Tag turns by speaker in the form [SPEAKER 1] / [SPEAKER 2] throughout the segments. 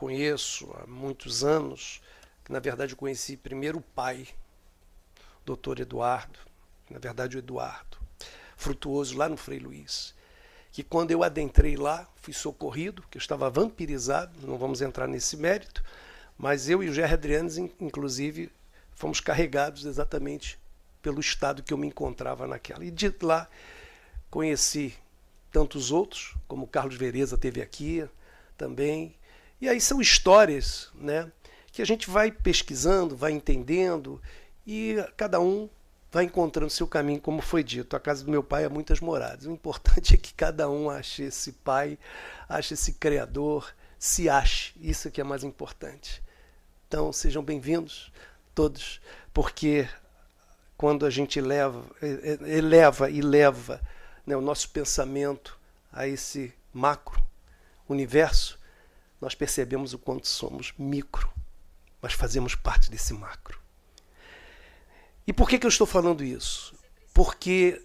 [SPEAKER 1] conheço há muitos anos, que na verdade eu conheci primeiro o pai, doutor Eduardo, na verdade o Eduardo, Frutuoso, lá no Frei Luís, que quando eu adentrei lá, fui socorrido, que eu estava vampirizado, não vamos entrar nesse mérito, mas eu e o Gerry Adrianes, inclusive, fomos carregados exatamente pelo estado que eu me encontrava naquela. E de lá conheci tantos outros, como o Carlos Vereza teve aqui também. E aí são histórias, né, que a gente vai pesquisando, vai entendendo, e cada um vai encontrando seu caminho, como foi dito. A casa do meu pai há muitas moradas. O importante é que cada um ache esse pai, ache esse criador, se ache. Isso é que é mais importante. Então, sejam bem-vindos todos, porque quando a gente eleva e leva, né, o nosso pensamento a esse macro universo, nós percebemos o quanto somos micro, mas fazemos parte desse macro. E por que eu estou falando isso? Porque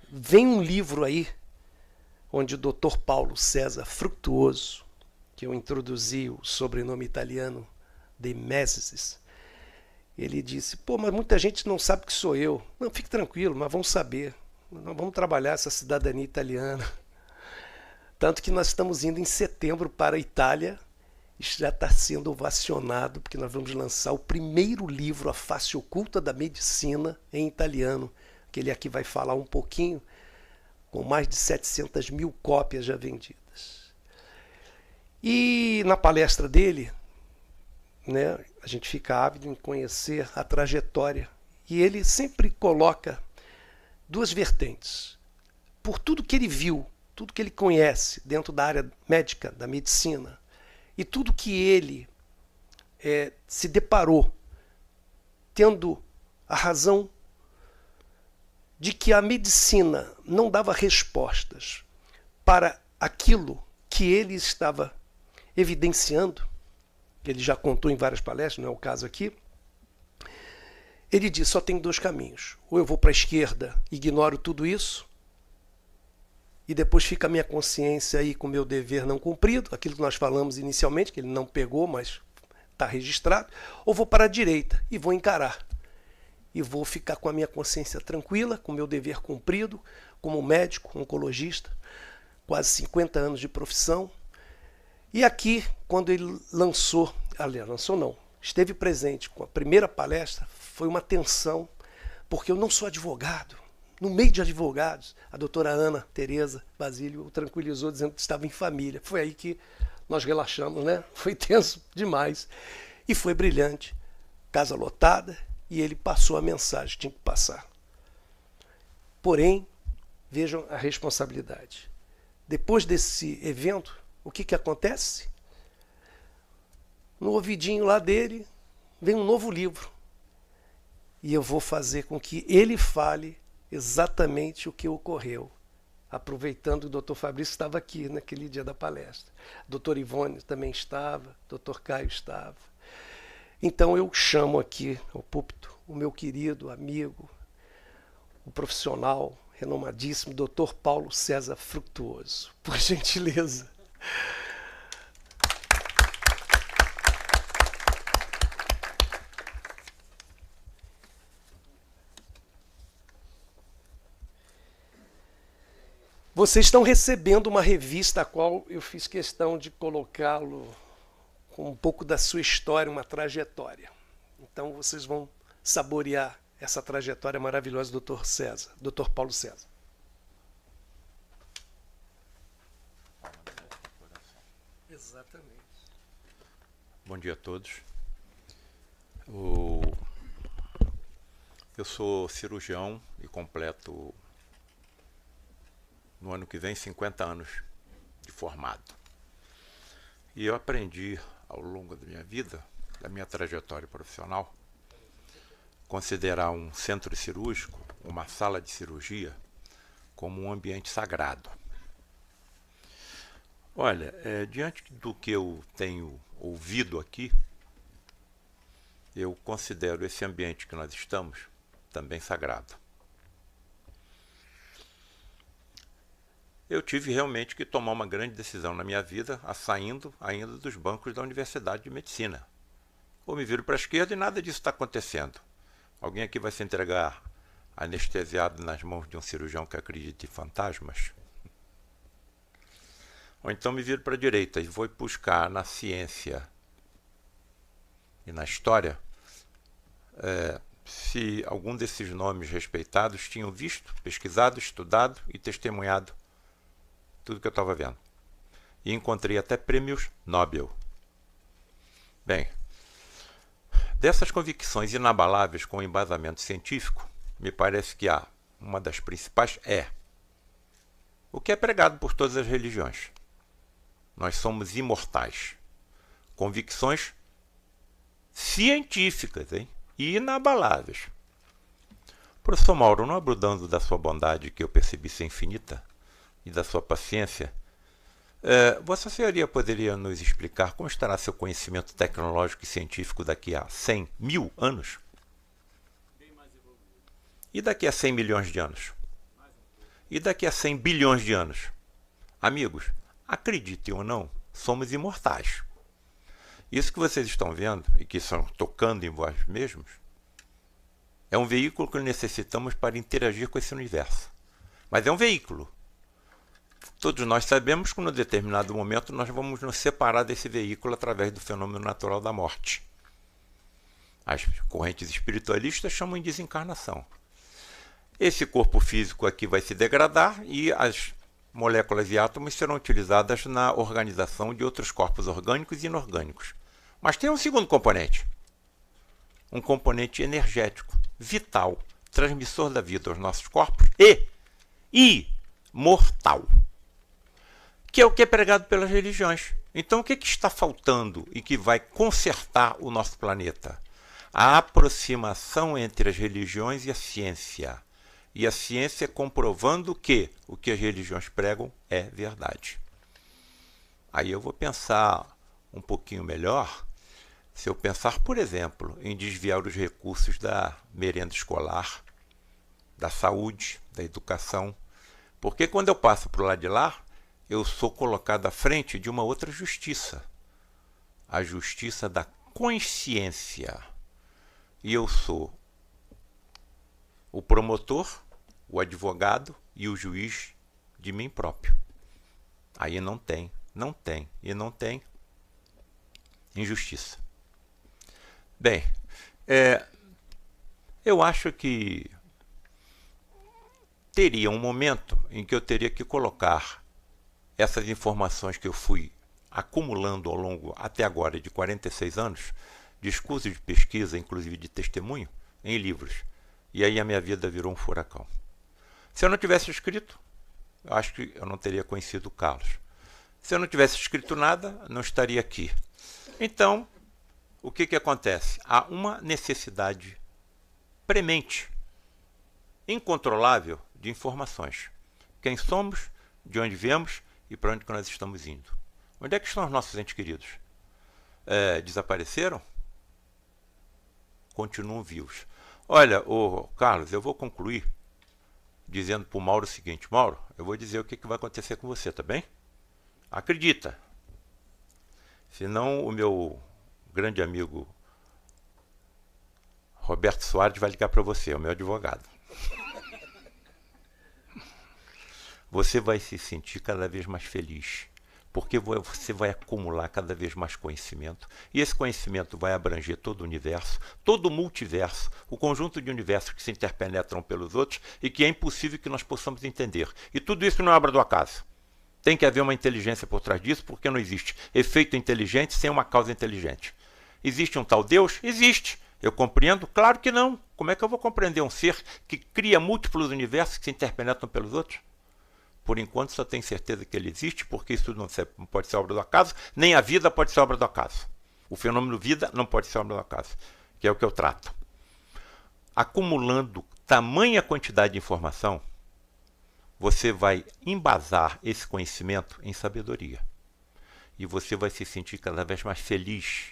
[SPEAKER 1] vem um livro aí, onde o Dr. Paulo César Frutuoso, que eu introduzi o sobrenome italiano de Meses, ele disse, pô, mas muita gente não sabe que sou eu. Não, fique tranquilo, mas vamos saber. Nós vamos trabalhar essa cidadania italiana. Tanto que nós estamos indo em setembro para a Itália, já está sendo ovacionado, porque nós vamos lançar o primeiro livro, A Face Oculta da Medicina, em italiano, que ele aqui vai falar um pouquinho, com mais de 700 mil cópias já vendidas. E na palestra dele, né, a gente fica ávido em conhecer a trajetória, e ele sempre coloca duas vertentes. Por tudo que ele viu, tudo que ele conhece dentro da área médica, da medicina, e tudo que ele se deparou, tendo a razão de que a medicina não dava respostas para aquilo que ele estava evidenciando, que ele já contou em várias palestras, não é o caso aqui, ele disse, só tem dois caminhos. Ou eu vou para a esquerda, ignoro tudo isso, e depois fica a minha consciência aí com o meu dever não cumprido, aquilo que nós falamos inicialmente, que ele não pegou, mas está registrado, ou vou para a direita e vou encarar. E vou ficar com a minha consciência tranquila, com o meu dever cumprido, como médico, oncologista, quase 50 anos de profissão. E aqui, quando ele lançou, aliás, lançou não, esteve presente com a primeira palestra, foi uma tensão, porque eu não sou advogado. No meio de advogados, a doutora Ana Tereza Basílio o tranquilizou dizendo que estava em família. Foi aí que nós relaxamos, né? Foi tenso demais. E foi brilhante. Casa lotada, e ele passou a mensagem, tinha que passar. Porém, vejam a responsabilidade. Depois desse evento, o que acontece? No ouvidinho lá dele, vem um novo livro. E eu vou fazer com que ele fale exatamente o que ocorreu, aproveitando que o Dr. Fabrício estava aqui naquele dia da palestra. A doutora Ivone também estava, o Dr. Caio estava. Então eu chamo aqui ao púlpito o meu querido amigo, o profissional renomadíssimo, Dr. Paulo César Frutuoso. Por gentileza. Vocês estão recebendo uma revista a qual eu fiz questão de colocá-lo com um pouco da sua história, uma trajetória. Então vocês vão saborear essa trajetória maravilhosa do Dr. César, Dr. Paulo César. Exatamente.
[SPEAKER 2] Bom dia a todos. Eu sou cirurgião e completo no ano que vem 50 anos de formado. E eu aprendi ao longo da minha vida, da minha trajetória profissional, considerar um centro cirúrgico, uma sala de cirurgia, como um ambiente sagrado. Olha, diante do que eu tenho ouvido aqui, eu considero esse ambiente que nós estamos também sagrado. eu tive realmente que tomar uma grande decisão na minha vida, saindo ainda dos bancos da Universidade de Medicina. Ou me viro para a esquerda e nada disso está acontecendo. Alguém aqui vai se entregar anestesiado nas mãos de um cirurgião que acredita em fantasmas? Ou então me viro para a direita e vou buscar na ciência e na história se algum desses nomes respeitados tinham visto, pesquisado, estudado e testemunhado tudo que eu estava vendo. E encontrei até prêmios Nobel. Bem, dessas convicções inabaláveis com embasamento científico, me parece que uma das principais o que é pregado por todas as religiões. Nós somos imortais. Convicções científicas, hein? E inabaláveis. Professor Mauro, não abusando da sua bondade, que eu percebi ser infinita, e da sua paciência, Vossa Senhoria poderia nos explicar como estará seu conhecimento tecnológico e científico daqui a 100 mil anos?
[SPEAKER 3] Bem mais evoluído.
[SPEAKER 2] E daqui a 100 milhões de anos? E daqui a 100 bilhões de anos? Amigos, acreditem ou não, somos imortais. Isso que vocês estão vendo e que estão tocando em vós mesmos é um veículo que necessitamos para interagir com esse universo. Mas é um veículo. Todos nós sabemos que, num determinado momento, nós vamos nos separar desse veículo através do fenômeno natural da morte. As correntes espiritualistas chamam de desencarnação. Esse corpo físico aqui vai se degradar e as moléculas e átomos serão utilizadas na organização de outros corpos orgânicos e inorgânicos. Mas tem um segundo componente. Um componente energético, vital, transmissor da vida aos nossos corpos e imortal. Que é o que é pregado pelas religiões. Então, o que está faltando e que vai consertar o nosso planeta? A aproximação entre as religiões e a ciência. E a ciência comprovando que o que as religiões pregam é verdade. Aí eu vou pensar um pouquinho melhor, se eu pensar, por exemplo, em desviar os recursos da merenda escolar, da saúde, da educação. Porque quando eu passo para o lado de lá, eu sou colocado à frente de uma outra justiça. A justiça da consciência. E eu sou o promotor, o advogado e o juiz de mim próprio. Aí não tem injustiça. Bem, eu acho que teria um momento em que eu teria que colocar essas informações que eu fui acumulando ao longo, até agora, de 46 anos, de escuso de pesquisa, inclusive de testemunho, em livros. E aí a minha vida virou um furacão. Se eu não tivesse escrito, eu acho que eu não teria conhecido o Carlos. Se eu não tivesse escrito nada, não estaria aqui. Então, o que acontece? Há uma necessidade premente, incontrolável, de informações. Quem somos, de onde viemos e para onde que nós estamos indo. Onde é que estão os nossos entes queridos? Desapareceram? Continuam vivos. Olha, Carlos, eu vou concluir dizendo para o Mauro o seguinte. Mauro, eu vou dizer o que vai acontecer com você, tá bem? Acredita. Senão o meu grande amigo Roberto Soares vai ligar para você, o meu advogado. Você vai se sentir cada vez mais feliz, porque você vai acumular cada vez mais conhecimento, e esse conhecimento vai abranger todo o universo, todo o multiverso, o conjunto de universos que se interpenetram pelos outros e que é impossível que nós possamos entender. E tudo isso não é obra do acaso. Tem que haver uma inteligência por trás disso, porque não existe efeito inteligente sem uma causa inteligente. Existe um tal Deus? Existe. Eu compreendo? Claro que não. Como é que eu vou compreender um ser que cria múltiplos universos que se interpenetram pelos outros? Por enquanto só tenho certeza que ele existe, porque isso não pode ser obra do acaso, nem a vida pode ser obra do acaso. O fenômeno vida não pode ser obra do acaso, que é o que eu trato. Acumulando tamanha quantidade de informação, você vai embasar esse conhecimento em sabedoria. E você vai se sentir cada vez mais feliz,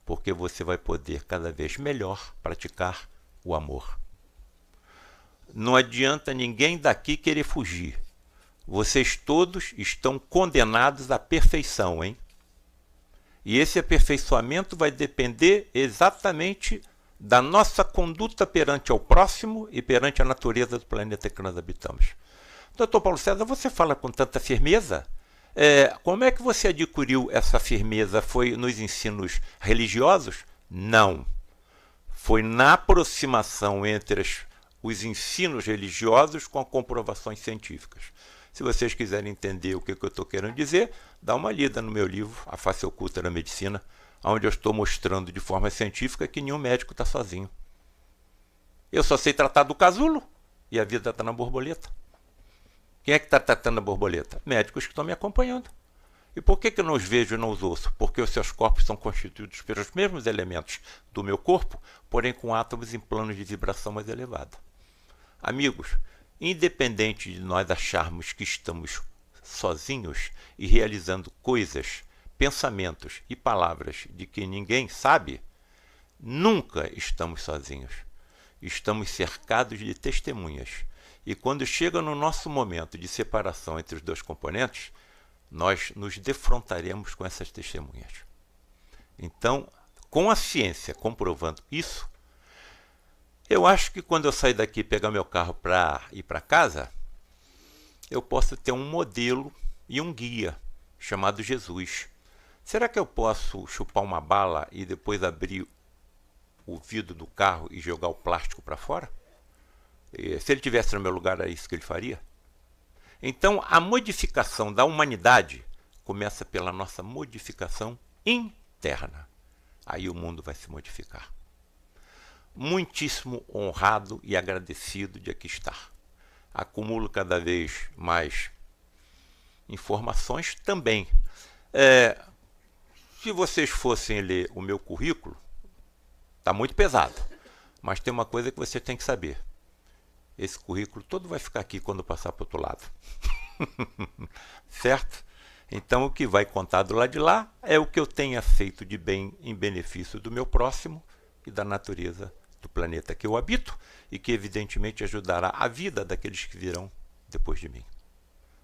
[SPEAKER 2] porque você vai poder cada vez melhor praticar o amor. Não adianta ninguém daqui querer fugir. vocês todos estão condenados à perfeição, hein? E esse aperfeiçoamento vai depender exatamente da nossa conduta perante ao próximo e perante a natureza do planeta que nós habitamos. Doutor Paulo César, você fala com tanta firmeza? Como é que você adquiriu essa firmeza? Foi nos ensinos religiosos? Não. Foi na aproximação entre os ensinos religiosos com comprovações científicas. Se vocês quiserem entender o que eu estou querendo dizer, dá uma lida no meu livro, A Face Oculta da Medicina, onde eu estou mostrando de forma científica que nenhum médico está sozinho. Eu só sei tratar do casulo e a vida está na borboleta. Quem é que está tratando a borboleta? Médicos que estão me acompanhando. E por que eu não os vejo e não os ouço? Porque os seus corpos são constituídos pelos mesmos elementos do meu corpo, porém com átomos em planos de vibração mais elevado. Amigos, independente de nós acharmos que estamos sozinhos e realizando coisas, pensamentos e palavras de que ninguém sabe, nunca estamos sozinhos. Estamos cercados de testemunhas. E quando chega no nosso momento de separação entre os dois componentes, nós nos defrontaremos com essas testemunhas. Então, com a ciência comprovando isso, eu acho que quando eu sair daqui e pegar meu carro para ir para casa, eu posso ter um modelo e um guia chamado Jesus. Será que eu posso chupar uma bala e depois abrir o vidro do carro e jogar o plástico para fora? Se ele tivesse no meu lugar, é isso que ele faria? Então, a modificação da humanidade começa pela nossa modificação interna. Aí o mundo vai se modificar. Muitíssimo honrado e agradecido de aqui estar. Acumulo cada vez mais informações também. Se vocês fossem ler o meu currículo, está muito pesado. Mas tem uma coisa que você tem que saber. Esse currículo todo vai ficar aqui quando passar para o outro lado. Certo? Então, o que vai contar do lado de lá é o que eu tenha feito de bem em benefício do meu próximo e da natureza do planeta que eu habito e que, evidentemente, ajudará a vida daqueles que virão depois de mim.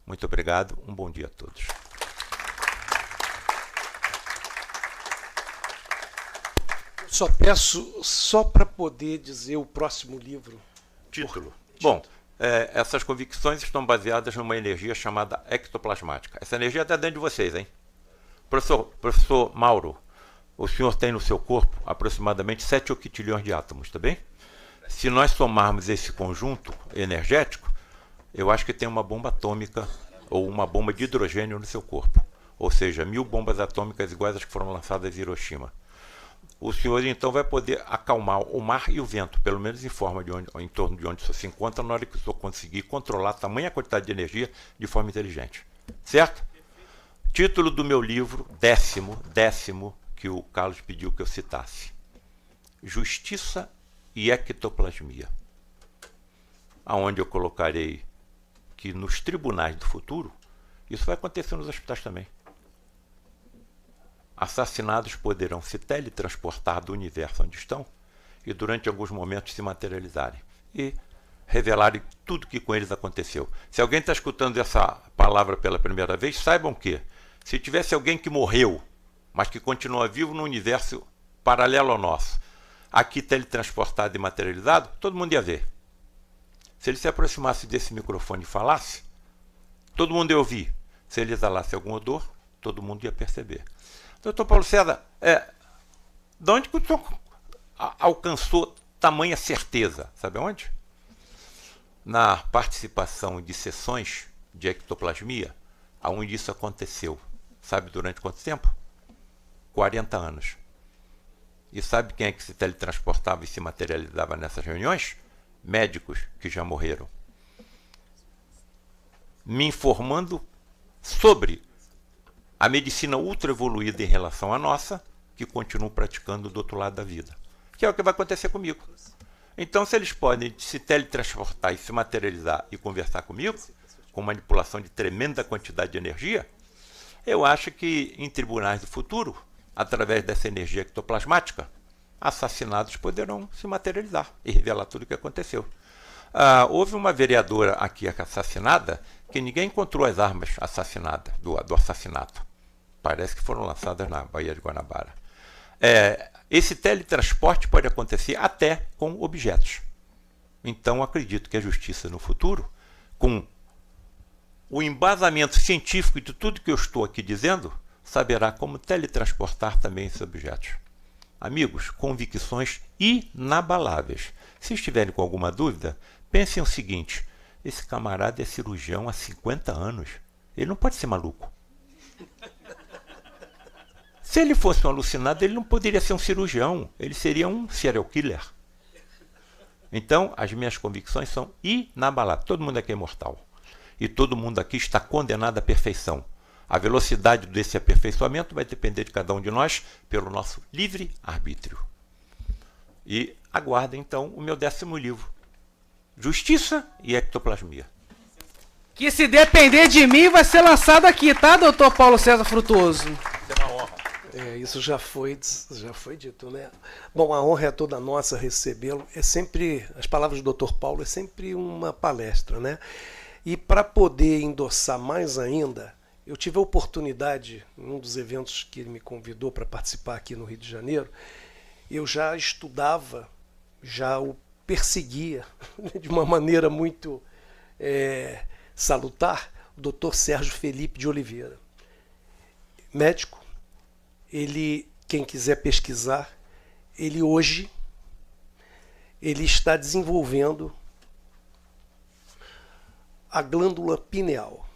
[SPEAKER 2] Muito obrigado. Um bom dia a todos.
[SPEAKER 1] Só peço, só para poder dizer o próximo livro.
[SPEAKER 2] Título. Bom, essas convicções estão baseadas numa energia chamada ectoplasmática. Essa energia está dentro de vocês, hein? Professor Mauro, o senhor tem no seu corpo aproximadamente 7 octilhões de átomos, tá bem? Se nós somarmos esse conjunto energético, eu acho que tem uma bomba atômica ou uma bomba de hidrogênio no seu corpo. Ou seja, 1000 bombas atômicas iguais às que foram lançadas em Hiroshima. O senhor então vai poder acalmar o mar e o vento, pelo menos em torno de onde o senhor se encontra, na hora que o senhor conseguir controlar tamanha quantidade de energia de forma inteligente. Certo? Título do meu livro, décimo, que o Carlos pediu que eu citasse. Justiça e ectoplasmia. Aonde eu colocarei que nos tribunais do futuro, isso vai acontecer nos hospitais também. Assassinados poderão se teletransportar do universo onde estão e durante alguns momentos se materializarem e revelarem tudo que com eles aconteceu. Se alguém está escutando essa palavra pela primeira vez, saibam que se tivesse alguém que morreu, mas que continua vivo no universo paralelo ao nosso, aqui teletransportado e materializado, todo mundo ia ver. Se ele se aproximasse desse microfone e falasse, todo mundo ia ouvir. Se ele exalasse algum odor, todo mundo ia perceber. Doutor Paulo César, de onde que o senhor alcançou tamanha certeza? Sabe onde? Na participação de sessões de ectoplasmia, onde isso aconteceu. Sabe durante quanto tempo? 40 anos. E sabe quem é que se teletransportava e se materializava nessas reuniões? Médicos que já morreram. Me informando sobre a medicina ultra evoluída em relação à nossa, que continuam praticando do outro lado da vida. Que é o que vai acontecer comigo. Então, se eles podem se teletransportar e se materializar e conversar comigo, com manipulação de tremenda quantidade de energia, eu acho que em tribunais do futuro, através dessa energia ectoplasmática, assassinados poderão se materializar e revelar tudo o que aconteceu. Houve uma vereadora aqui assassinada que ninguém encontrou as armas assassinadas, do assassinato. Parece que foram lançadas na Baía de Guanabara. Esse teletransporte pode acontecer até com objetos. Então, acredito que a justiça no futuro, com o embasamento científico de tudo que eu estou aqui dizendo, saberá como teletransportar também esses objetos. Amigos, convicções inabaláveis. Se estiverem com alguma dúvida, pensem o seguinte: esse camarada é cirurgião há 50 anos. Ele não pode ser maluco. Se ele fosse um alucinado, ele não poderia ser um cirurgião. Ele seria um serial killer. Então, as minhas convicções são inabaláveis. Todo mundo aqui é mortal. E todo mundo aqui está condenado à perfeição. A velocidade desse aperfeiçoamento vai depender de cada um de nós pelo nosso livre arbítrio. E aguardem, então, o meu 10º livro. Justiça e Ectoplasmia.
[SPEAKER 4] Que se depender de mim, vai ser lançado aqui, tá, doutor Paulo César Frutuoso?
[SPEAKER 2] É uma honra.
[SPEAKER 1] Isso já foi dito, né? Bom, a honra é toda nossa recebê-lo. É sempre, as palavras do Dr. Paulo é sempre uma palestra, né? E para poder endossar mais ainda, eu tive a oportunidade, em um dos eventos que ele me convidou para participar aqui no Rio de Janeiro, eu já estudava, já o perseguia de uma maneira muito salutar, o Dr. Sérgio Felipe de Oliveira. Médico, ele, quem quiser pesquisar, ele hoje está desenvolvendo a glândula pineal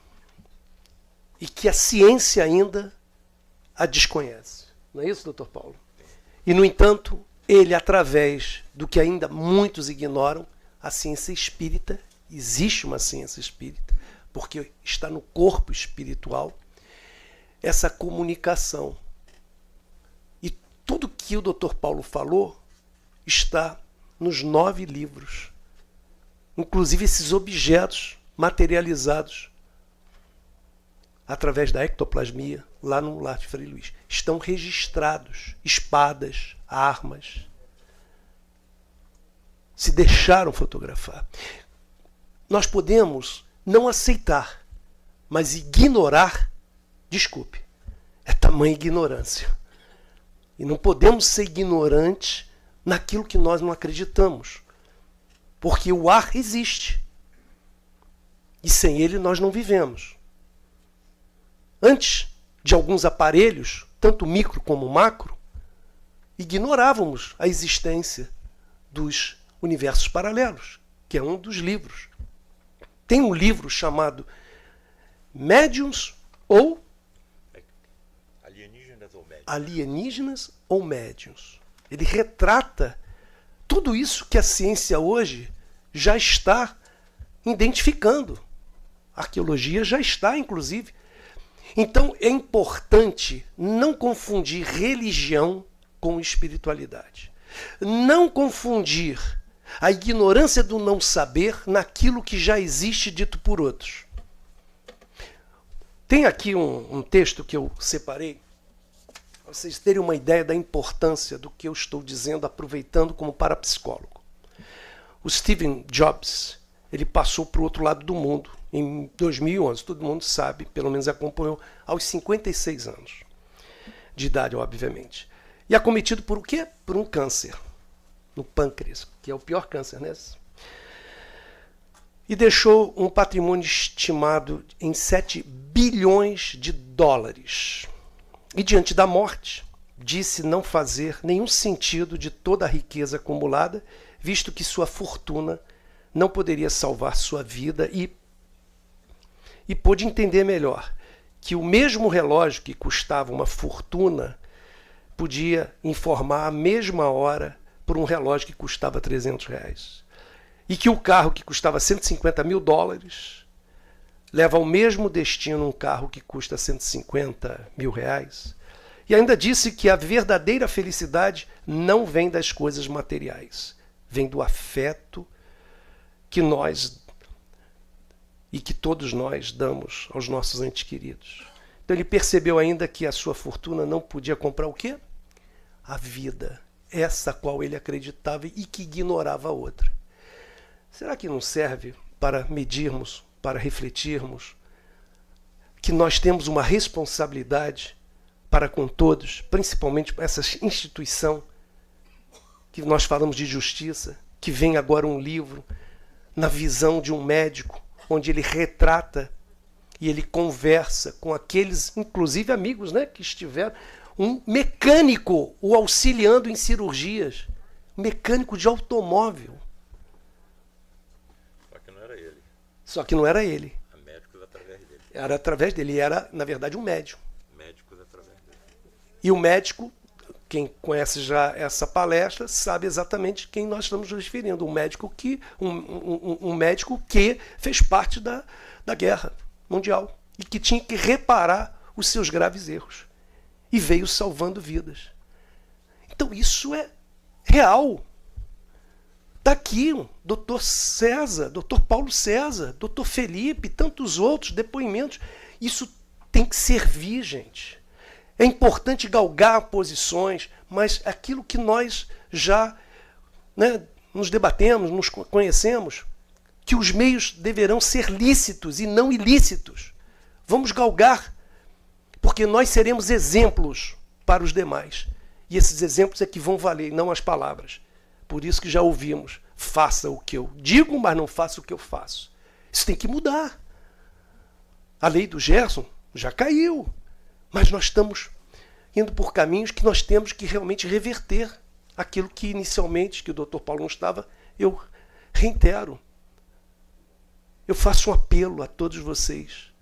[SPEAKER 1] e que a ciência ainda a desconhece. Não é isso, doutor Paulo? E, no entanto, ele, através do que ainda muitos ignoram, a ciência espírita, existe uma ciência espírita, porque está no corpo espiritual, essa comunicação. E tudo que o Dr. Paulo falou está nos 9 livros. Inclusive esses objetos materializados através da ectoplasmia, lá no Lar de Frei Luís. Estão registrados espadas, armas. Se deixaram fotografar. Nós podemos não aceitar, mas ignorar, desculpe, é tamanha ignorância. E não podemos ser ignorantes naquilo que nós não acreditamos. Porque o ar existe. E sem ele nós não vivemos. Antes de alguns aparelhos, tanto micro como macro, ignorávamos a existência dos universos paralelos, que é um dos livros. Tem um livro chamado Médiuns ou Alienígenas ou Médiuns. Ele retrata tudo isso que a ciência hoje já está identificando. A arqueologia já está, inclusive. Então é importante não confundir religião com espiritualidade. Não confundir a ignorância do não saber naquilo que já existe dito por outros. Tem aqui um texto que eu separei, para vocês terem uma ideia da importância do que eu estou dizendo, aproveitando como parapsicólogo. O Steve Jobs, ele passou para o outro lado do mundo em 2011. Todo mundo sabe, pelo menos acompanhou, aos 56 anos de idade, obviamente. E acometido por o quê? Por um câncer no pâncreas, que é o pior câncer, né? E deixou um patrimônio estimado em 7 bilhões de dólares. E diante da morte, disse não fazer nenhum sentido de toda a riqueza acumulada, visto que sua fortuna não poderia salvar sua vida e pôde entender melhor que o mesmo relógio que custava uma fortuna podia informar a mesma hora por um relógio que custava R$300. E que o carro que custava $150 mil leva ao mesmo destino um carro que custa R$150 mil. E ainda disse que a verdadeira felicidade não vem das coisas materiais, vem do afeto que nós e que todos nós damos aos nossos entes queridos. Então ele percebeu ainda que a sua fortuna não podia comprar o quê? A vida, essa a qual ele acreditava e que ignorava a outra. será que não serve para medirmos, para refletirmos que nós temos uma responsabilidade para com todos, principalmente essa instituição que nós falamos de justiça, que vem agora um livro na visão de um médico, onde ele retrata e ele conversa com aqueles, inclusive amigos, né, que estiveram, um mecânico o auxiliando em cirurgias, mecânico de automóvel.
[SPEAKER 2] Só que não era ele.
[SPEAKER 1] Só que não era ele.
[SPEAKER 2] Há médicos através dele.
[SPEAKER 1] Era através dele. Ele era, na verdade, um médico.
[SPEAKER 2] Médicos através dele.
[SPEAKER 1] E o médico, quem conhece já essa palestra, sabe exatamente quem nós estamos nos referindo. Um médico que fez parte da guerra mundial e que tinha que reparar os seus graves erros. E veio salvando vidas. Então isso é real. Está aqui o doutor César, doutor Paulo César, doutor Felipe, tantos outros depoimentos. Isso tem que servir, gente. É importante galgar posições, mas aquilo que nós já, né, nos debatemos, nos conhecemos, que os meios deverão ser lícitos e não ilícitos. Vamos galgar, porque nós seremos exemplos para os demais. E esses exemplos é que vão valer, não as palavras. Por isso que já ouvimos, faça o que eu digo, mas não faça o que eu faço. Isso tem que mudar. A lei do Gerson já caiu, mas nós estamos indo por caminhos que nós temos que realmente reverter aquilo que inicialmente, que o Dr. Paulo não estava, eu reitero. Eu faço um apelo a todos vocês.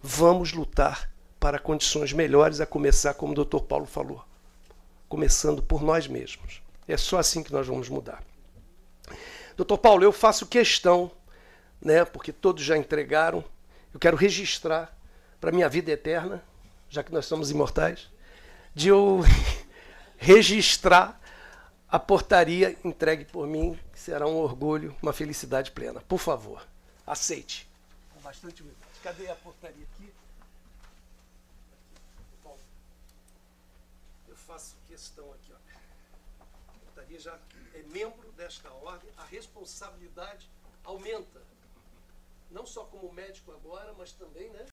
[SPEAKER 1] Vamos lutar para condições melhores, a começar, como o Dr. Paulo falou, começando por nós mesmos. É só assim que nós vamos mudar. Dr. Paulo, eu faço questão, né, porque todos já entregaram, eu quero registrar para a minha vida eterna, já que nós somos imortais, de eu registrar a portaria entregue por mim, que será um orgulho, uma felicidade plena. Por favor, aceite. Com bastante humildade. Cadê a portaria aqui? Bom, eu faço questão aqui, ó. A portaria já é membro desta ordem, a responsabilidade aumenta. Não só como médico agora, mas também, né,